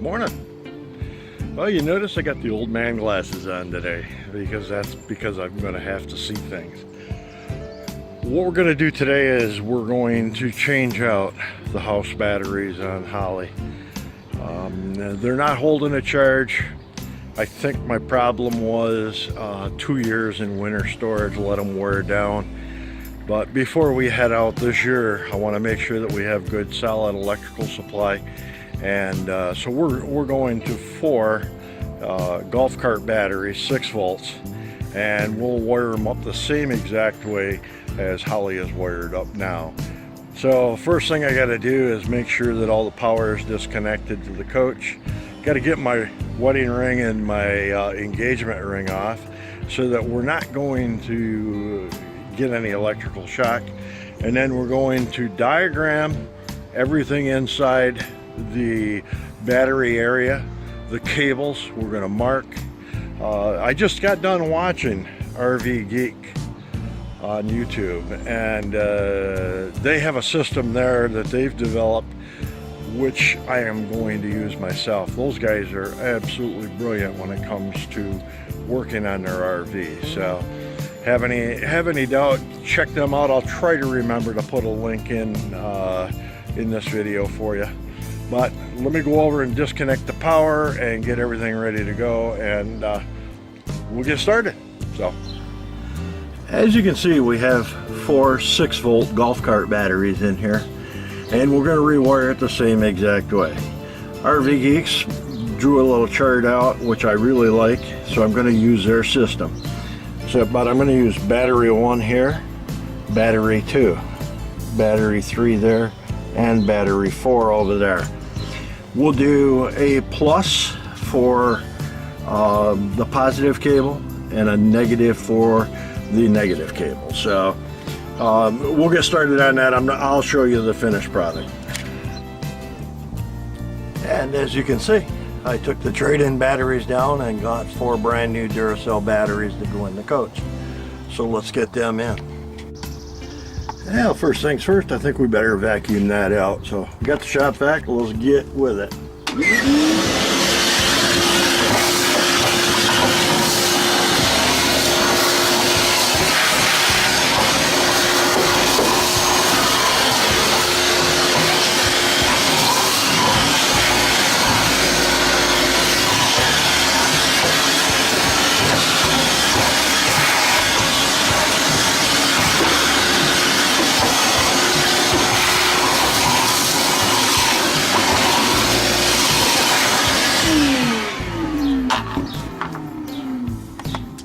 Good morning. Well, you notice I got the old man glasses on today because I'm going to have to see things. What we're going to do today is we're going to change out the house batteries on Holi. They're not holding a charge. I think my problem was 2 years in winter storage, let them wear down. But before we head out this year, I want to make sure that we have good solid electrical supply. And so we're going to 4 golf cart batteries, 6 volts, and we'll wire them up the same exact way as Holi is wired up now. So first thing I got to do is make sure that all the power is disconnected to the coach. Got to get my wedding ring and my engagement ring off so that we're not going to get any electrical shock. And then we're going to diagram everything inside the battery area, the cables we're going to mark. I just got done watching RV Geek on YouTube, and they have a system there that they've developed which I am going to use myself. Those guys are absolutely brilliant when it comes to working on their RV. So have any doubt, check them out. I'll try to remember to put a link in this video for you. But let me go over and disconnect the power and get everything ready to go, and we'll get started. So, as you can see, we have 4 6-volt golf cart batteries in here, and we're going to rewire it the same exact way. RV Geeks drew a little chart out, which I really like, so I'm going to use their system. But I'm going to use battery 1 here, battery 2, battery 3 there, and battery 4 over there. We'll do a plus for the positive cable and a negative for the negative cable. So we'll get started on that. I'll show you the finished product. And as you can see, I took the trade-in batteries down and got 4 brand new Duracell batteries to go in the coach. So let's get them in. Well, first things first, I think we better vacuum that out. So we got the shop vac, let's get with it.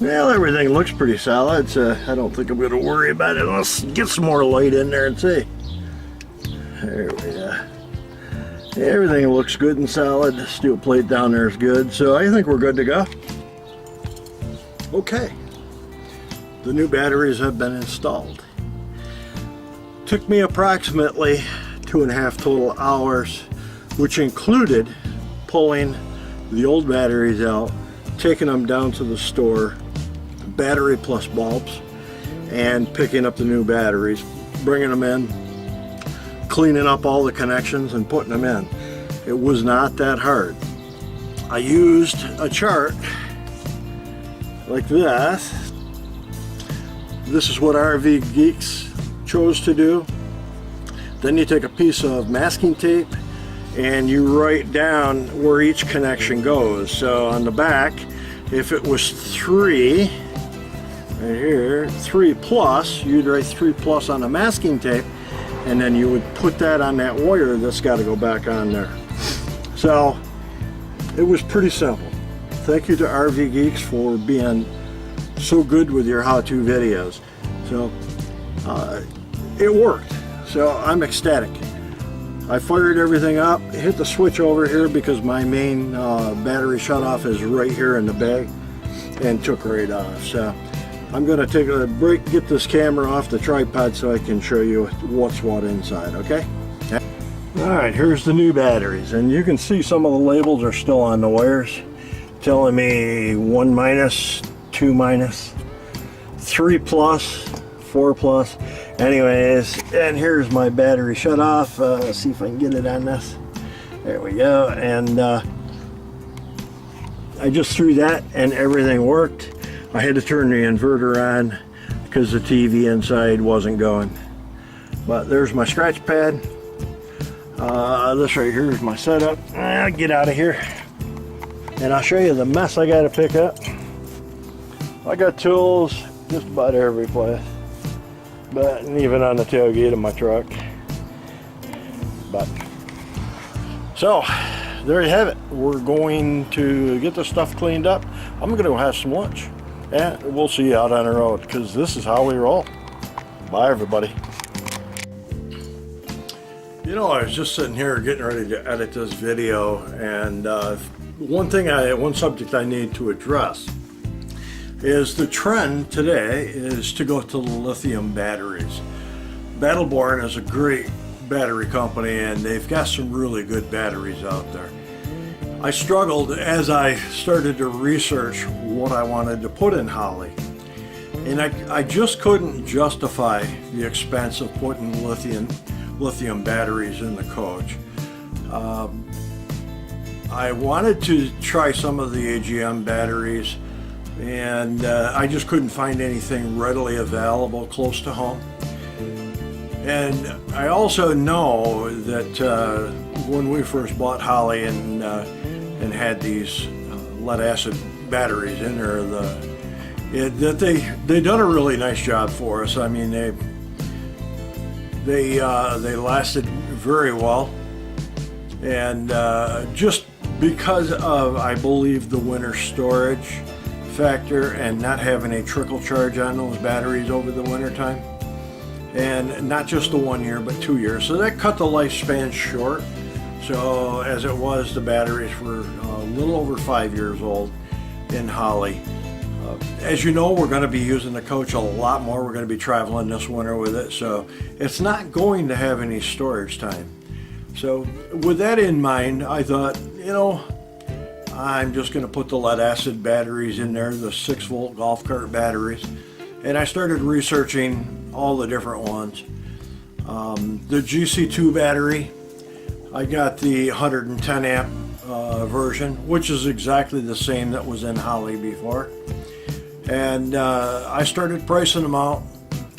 Well, everything looks pretty solid, so I don't think I'm going to worry about it. Let's get some more light in there and see. There we go. Everything looks good and solid. The steel plate down there is good, so I think we're good to go. Okay, the new batteries have been installed. Took me approximately 2.5 total hours, which included pulling the old batteries out, taking them down to the store, battery plus bulbs, and picking up the new batteries, bringing them in, cleaning up all the connections and putting them in. It was not that hard. I used a chart like this. This is what RV Geeks chose to do. Then you take a piece of masking tape and you write down where each connection goes. So on the back, if it was 3, right here, 3 plus, you'd write 3 plus on the masking tape, and then you would put that on that wire that's got to go back on there. So it was pretty simple. Thank you to RV Geeks for being so good with your how-to videos. So it worked. So I'm ecstatic. I fired everything up, hit the switch over here because my main battery shutoff is right here in the bag, and took right off. So I'm going to take a break, get this camera off the tripod so I can show you what's what inside, okay? Alright, here's the new batteries, and you can see some of the labels are still on the wires, telling me 1 minus, 2 minus, 3 plus, 4 plus. Anyways, and here's my battery shut off. See if I can get it on this. There we go. And I just threw that and everything worked. I had to turn the inverter on because the TV inside wasn't going. But there's my scratch pad. This right here is my setup. I'll get out of here and I'll show you the mess I got to pick up. I got tools just about every place, but even on the tailgate of my truck. But so there you have it. We're going to get this stuff cleaned up. I'm going to go have some lunch, and we'll see you out on the road because this is how we roll. Bye, everybody. You know, I was just sitting here getting ready to edit this video, and one subject I need to address is the trend today is to go to lithium batteries. Battleborn is a great battery company, and they've got some really good batteries out there. I struggled as I started to research what I wanted to put in Holi, and I just couldn't justify the expense of putting lithium batteries in the coach. I wanted to try some of the AGM batteries, and I just couldn't find anything readily available close to home. And I also know that when we first bought Holi and had these lead acid batteries in there, that they done a really nice job for us. I mean, they lasted very well, and just because of, I believe, the winter storage factor and not having a trickle charge on those batteries over the winter time, and not just the 1 year but 2 years, so that cut the lifespan short. So as it was, the batteries were a little over 5 years old in Holi. As you know, we're going to be using the coach a lot more. We're going to be traveling this winter with it, so it's not going to have any storage time. So with that in mind, I thought, you know, I'm just going to put the lead acid batteries in there, the 6-volt golf cart batteries, and I started researching all the different ones. The GC2 battery, I got the 110 amp version, which is exactly the same that was in Holi before. And I started pricing them out,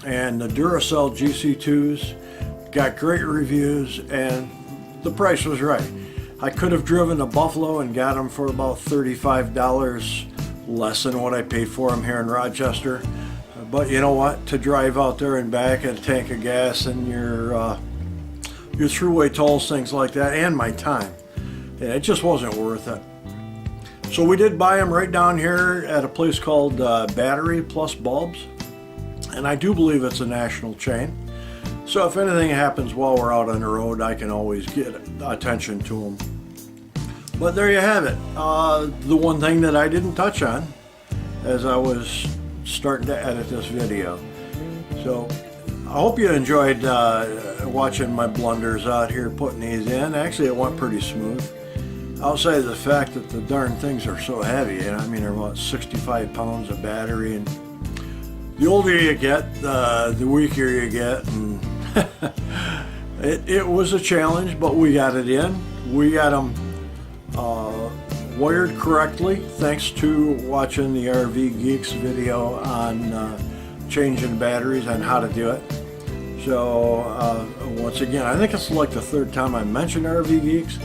and the Duracell GC2s got great reviews, and the price was right. I could have driven to Buffalo and got them for about $35 less than what I paid for them here in Rochester. But you know what? To drive out there and back at a tank of gas and your throughway tolls, things like that, and my time, and it just wasn't worth it. So we did buy them right down here at a place called Battery Plus Bulbs, and I do believe it's a national chain. So if anything happens while we're out on the road, I can always get attention to them. But there you have it. The one thing that I didn't touch on as I was starting to edit this video. So I hope you enjoyed watching my blunders out here putting these in. Actually, it went pretty smooth. Outside of the fact that the darn things are so heavy, you know, I mean, they're about 65 pounds of battery, and the older you get, the weaker you get, and it was a challenge, but we got it in. We got them wired correctly, thanks to watching the RV Geeks video on changing batteries and how to do it. So once again, I think it's like the third time I mentioned RV Geeks,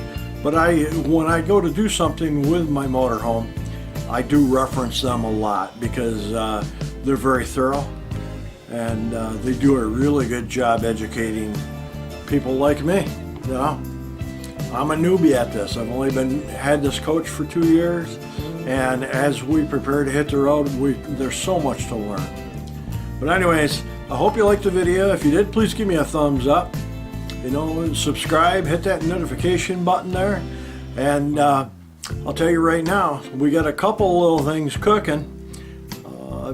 but when I go to do something with my motorhome, I do reference them a lot because they're very thorough, and they do a really good job educating people like me. You know, I'm a newbie at this. I've only had this coach for 2 years, and as we prepare to hit the road, there's so much to learn. But anyways, I hope you liked the video. If you did, please give me a thumbs up. You know, subscribe, hit that notification button there, and I'll tell you right now, we got a couple little things cooking.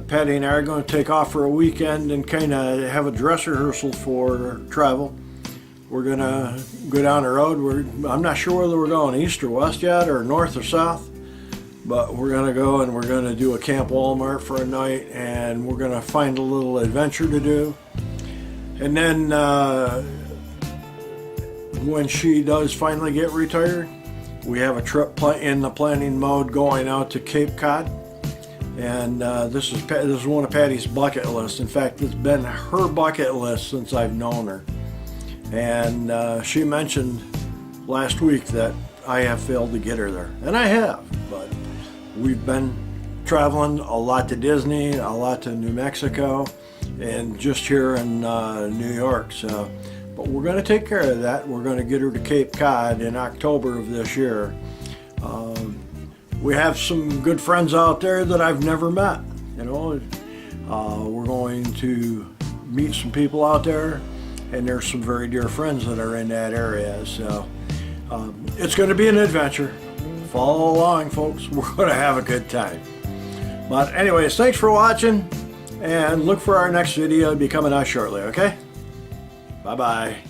Patti and I are going to take off for a weekend and kind of have a dress rehearsal for travel. We're going to go down the road. I'm not sure whether we're going east or west yet, or north or south, but we're going to go and we're going to do a Camp Walmart for a night, and we're going to find a little adventure to do. And then when she does finally get retired, We have a trip in the planning mode going out to Cape Cod, and this is one of Patti's bucket lists. In fact, it's been her bucket list since I've known her. And she mentioned last week that I have failed to get her there, and I have. But we've been traveling a lot to Disney, a lot to New Mexico, and just here in New York. So. But we're going to take care of that. We're going to get her to Cape Cod in October of this year. We have some good friends out there that I've never met. You know, we're going to meet some people out there, and there's some very dear friends that are in that area. So it's going to be an adventure. Follow along, folks. We're going to have a good time. But anyways, thanks for watching, and look for our next video to be coming out shortly, okay? Bye-bye.